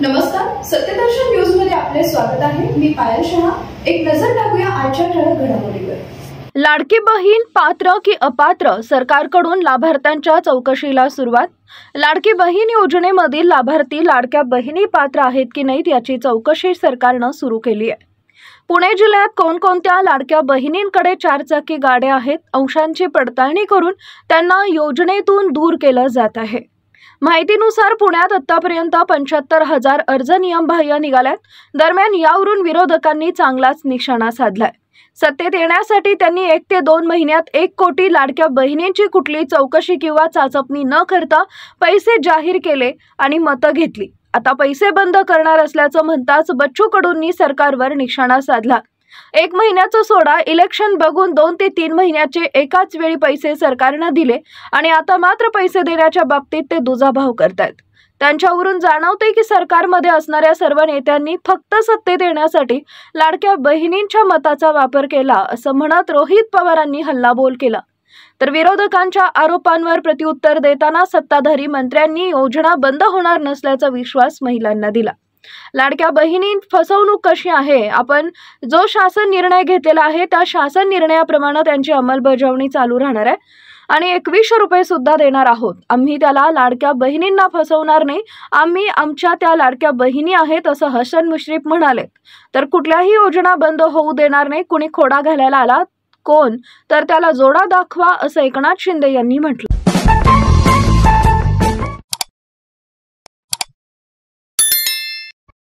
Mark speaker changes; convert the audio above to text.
Speaker 1: नमस्कार, सत्यदर्शन न्यूज मध्ये आपले स्वागत आहे। मी पायल शहा। एक नजर टाकूया आजच्या ठळक घडामोडीवर।
Speaker 2: लाडकी बहीण पात्र की अपात्र, सरकारकडून लाभार्थ्यांच्या चौकशीला सुरुवात। लाडकी बहीण योजनेमधील लाभार्थी लाडक्या बहिणी पात्र आहेत की नाहीत याची चौकशी सरकारने सुरू केली आहे। पुणे जिल्ह्यात कोणकोणत्या लाडक्या बहिणींकडे चारचाकी गाड्या आहेत, अंशांची पडताळणी करून त्यांना योजनेतून दूर केलं जात आहे। माहितीनुसार पुण्यात आतापर्यंत 75,000 अर्ज नियमबाह्य निघाल्यात। दरम्यान यावरून विरोधकांनी चांगलाच निशाणा साधलाय। सत्तेत येण्यासाठी त्यांनी 1 ते 2 महिन्यात 1 कोटी लाडक्या बहिणींची कुठली चौकशी किंवा चाचपणी न करता पैसे जाहीर केले आणि मतं घेतली। आता पैसे बंद करणार असल्याचं म्हणताच बच्चू कडूंनी सरकारवर निशाणा साधला। 1 महिन्याचं सोडा, इलेक्शन बघून 2 ते 3 महिन्याचे एकाच वेळी पैसे सरकारने दिले आणि आता मात्र पैसे देण्याच्या बाबतीत ते दुजाभाव करतायत। त्यांच्यावरून जाणवते की सरकारमध्ये असणाऱ्या सर्व नेत्यांनी फक्त सत्तेत येण्यासाठी लाडक्या बहिणींच्या मताचा वापर केला असं म्हणत रोहित पवारांनी हल्लाबोल केला। तर विरोधकांच्या आरोपांवर प्रत्युत्तर देताना सत्ताधारी मंत्र्यांनी योजना बंद होणार नसल्याचा विश्वास महिलांना दिला। लाडक्या बहिणी फसवणूक कशी आहे, आपण जो शासन निर्णय घेतलेला आहे त्या शासन निर्णयाप्रमाणे त्यांची अंमलबजावणी चालू राहणार आहे आणि 2100 रुपये सुद्धा देणार आहोत। आम्ही त्याला लाडक्या बहिणींना फसवणार नाही, आम्ही आमच्या त्या लाडक्या बहिणी आहेत असं हसन मुश्रीफ म्हणाले। तर कुठल्याही योजना बंद होऊ देणार नाही, कुणी खोडा घालायला आला कोण तर त्याला जोडा दाखवा असं एकनाथ शिंदे यांनी म्हटलं।